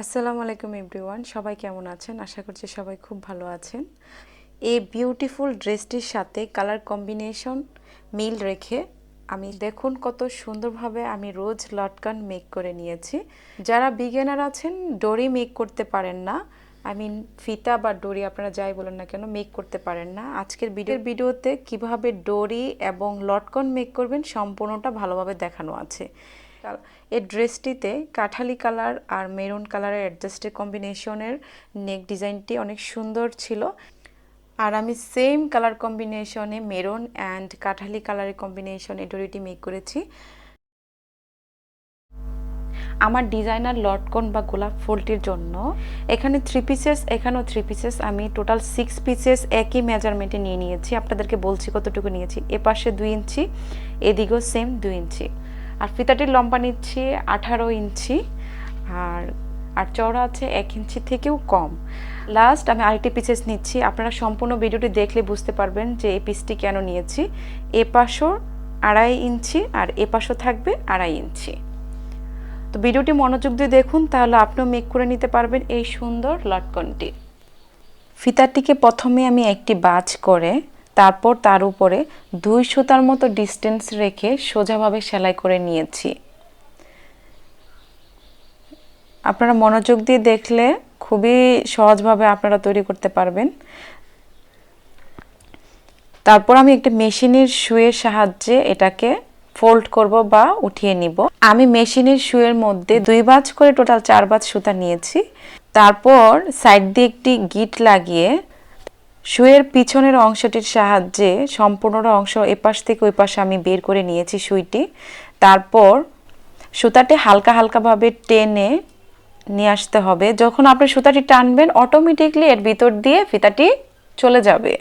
আসসালামু আলাইকুম এভরিওয়ান, সবাই কেমন আছেন? আশা করছি সবাই খুব ভালো আছেন। এই বিউটিফুল ড্রেসটির সাথে কালার কম্বিনেশন মিল রেখে আমি দেখুন কত সুন্দরভাবে আমি রোজ লটকান মেক করে নিয়েছি। যারা বিগিনার আছেন, ডরি মেক করতে পারেন না, ফিতা বা ডরি আপনারা যাই বলেন না কেন মেক করতে পারেন না, আজকের ভিডিওতে কিভাবে ডরি এবং লটকন মেক করবেন সম্পূর্ণটা ভালোভাবে দেখানো আছে। এই ড্রেসটিতে কাঠালি কালার আর মেরুন কালারের অ্যাডজাস্টেড কম্বিনেশনের নেক ডিজাইনটি অনেক সুন্দর ছিল। আর আমি সেম কালার কম্বিনেশনে মেরুন অ্যান্ড কাঠালি কালারের কম্বিনেশনে ডরিটি মেক করেছি। আমার ডিজাইনার লটকন বা গোলাপ ফুলটির জন্য এখানে 3 পিসেস, এখানেও 3 পিসেস, আমি টোটাল 6 পিসেস একই মেজারমেন্টে নিয়ে নিয়েছি। আপনাদেরকে বলছি কতটুকু নিয়েছি। এ পাশে 2 ইঞ্চি, এদিকেও সেম 2 ইঞ্চি। আর ফিতাটির লম্বা নিচ্ছি 18 ইঞ্চি, আর চওড়া আছে 1 ইঞ্চি থেকেও কম। লাস্ট আমি আরেকটি পিসেস নিচ্ছি। আপনারা সম্পূর্ণ ভিডিওটি দেখলে বুঝতে পারবেন যে এই পিসটি কেন নিয়েছি। এ পাশও 2.5 ইঞ্চি আর এ পাশও থাকবে 2.5 ইঞ্চি। তো ভিডিওটি মনোযোগ দিয়ে দেখুন, তাহলে আপনিও মেক করে নিতে পারবেন এই সুন্দর লটকনটি। ফিতাটিকে প্রথমে আমি একটি বাজ করে তারপর তার উপরে 2 সুতার মতো ডিস্টেন্স রেখে সোজাভাবে সেলাই করে নিয়েছি। আপনারা মনোযোগ দিয়ে দেখলে খুবই সহজভাবে আপনারা তৈরি করতে পারবেন। তারপর আমি একটি মেশিনের সুইয়ের সাহায্যে এটাকে ফোল্ড করব বা উঠিয়ে নিব। আমি মেশিনের সুইয়ের মধ্যে 2 বাজ করে টোটাল 4 বাজ সুতা নিয়েছি। তারপর সাইড দিয়ে একটি গিট লাগিয়ে সুইয়ের পিছনের অংশটির সাহায্যে সম্পূর্ণ অংশ এপাশ থেকে ওই পাশে আমি বের করে নিয়েছি সুইটি। তারপর সুতাটি হালকা হালকাভাবে টেনে নিয়ে আসতে হবে। যখন আপনি সুতাটি টানবেন অটোমেটিকলি এর ভিতর দিয়ে ফিতাটি চলে যাবে।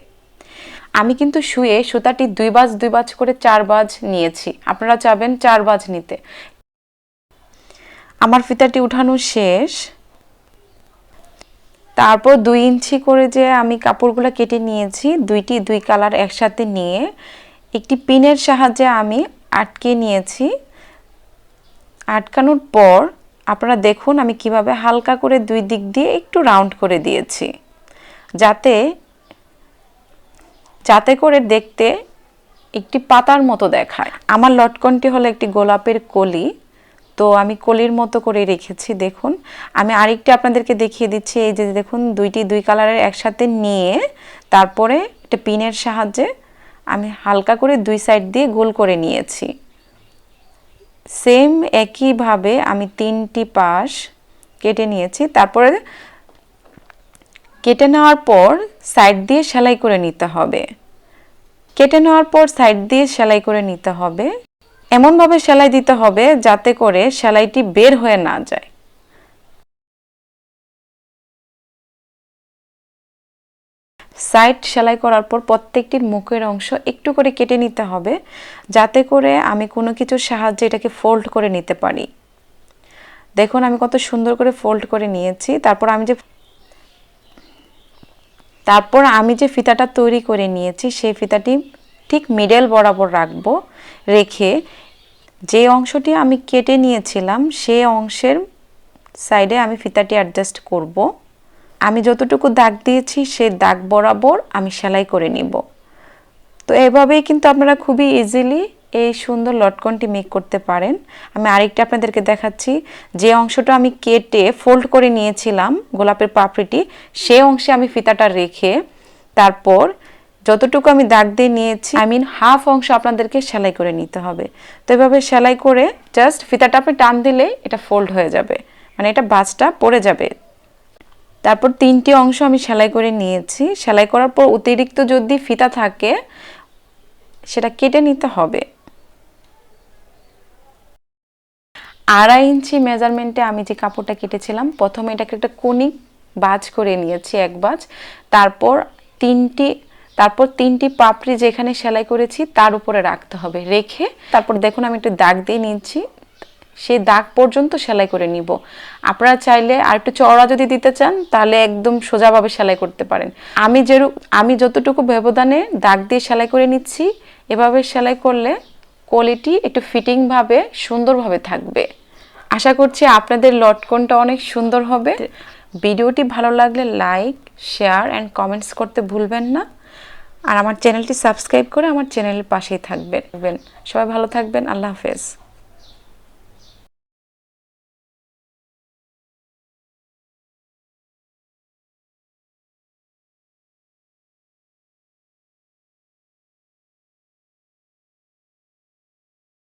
আমি কিন্তু শুয়ে সুতাটি 2 বাজ করে 4 বাজ নিয়েছি। আপনারা চাবেন 4 বাজ নিতে। আমার ফিতাটি উঠানো শেষ। তারপর 2 ইঞ্চি করে যে আমি কাপড়গুলো কেটে নিয়েছি, দুই কালার একসাথে নিয়ে একটি পিনের সাহায্যে আমি আটকে নিয়েছি। আটকানোর পর আপনারা দেখুন আমি কিভাবে হালকা করে 2 দিক দিয়ে একটু রাউন্ড করে দিয়েছি, যাতে করে দেখতে একটি পাতার মতো দেখায়। আমার লটকনটি হলো একটি গোলাপের কলি, তো আমি কলির মতো করে রেখেছি। দেখুন আমি আরেকটি আপনাদেরকে দেখিয়ে দিচ্ছি। এই যে দেখুন 2 কালারের একসাথে নিয়ে তারপরে একটা পিনের সাহায্যে আমি হালকা করে 2 সাইড দিয়ে গোল করে নিয়েছি। সেম একইভাবে আমি 3টি পাশ কেটে নিয়েছি। তারপরে কেটে নেওয়ার পর সাইড দিয়ে সেলাই করে নিতে হবে। এমনভাবে সেলাই দিতে হবে যাতে করে সেলাইটি বের হয়ে না যায়। সাইড সেলাই করার পর প্রত্যেকটির মুখের অংশ একটু করে কেটে নিতে হবে, যাতে করে আমি কোনো কিছুর সাহায্যে এটাকে ফোল্ড করে নিতে পারি। দেখুন আমি কত সুন্দর করে ফোল্ড করে নিয়েছি। তারপর আমি যে ফিতাটা তৈরি করে নিয়েছি সেই ফিতাটি ঠিক মিডল বরাবর রাখবো। রেখে যে অংশটি আমি কেটে নিয়েছিলাম সেই অংশের সাইডে আমি ফিতাটি অ্যাডজাস্ট করব। আমি যতটুকু দাগ দিয়েছি সেই দাগ বরাবর আমি সেলাই করে নিব। তো এভাবেই কিন্তু আপনারা খুবই ইজিলি এই সুন্দর লটকনটি মেক করতে পারেন। আমি আরেকটা আপনাদেরকে দেখাচ্ছি। যে অংশটা আমি কেটে ফোল্ড করে নিয়েছিলাম গোলাপের পাপড়িটি, সেই অংশে আমি ফিতাটা রেখে তারপর যতটুকু আমি দাগ দিয়ে নিয়েছি হাফ অংশ আপনাদেরকে সেলাই করে নিতে হবে। তো এভাবে সেলাই করে জাস্ট ফিতাটা আপনি টান দিলেই এটা ফোল্ড হয়ে যাবে, মানে এটা ভাঁজটা পড়ে যাবে। তারপর 3টি অংশ আমি সেলাই করে নিয়েছি। সেলাই করার পর অতিরিক্ত যদি ফিতা থাকে সেটা কেটে নিতে হবে। 2.5 ইঞ্চি মেজারমেন্টে আমি যে কাপড়টা কেটেছিলাম প্রথমে এটাকে একটা কনিক ভাঁজ করে নিয়েছি, 1 ভাঁজ। তারপর তিনটি পাপড়ি যেখানে সেলাই করেছি তার উপরে রাখতে হবে। রেখে তারপর দেখুন আমি একটু দাগ দিয়ে নিচ্ছি, সেই দাগ পর্যন্ত সেলাই করে নিব। আপনারা চাইলে আর একটু চওড়া যদি দিতে চান তাহলে একদম সোজাভাবে সেলাই করতে পারেন। আমি যতটুকু ব্যবধানে দাগ দিয়ে সেলাই করে নিচ্ছি, এভাবে সেলাই করলে কোয়ালিটি একটু ফিটিংভাবে সুন্দরভাবে থাকবে। আশা করছি আপনাদের লটকনটা অনেক সুন্দর হবে। ভিডিওটি ভালো লাগলে লাইক, শেয়ার অ্যান্ড কমেন্টস করতে ভুলবেন না। আর আমার চ্যানেলটি সাবস্ক্রাইব করে আমার চ্যানেলের পাশেই থাকবেন। সবাই ভালো থাকবেন। আল্লাহ হাফেজ।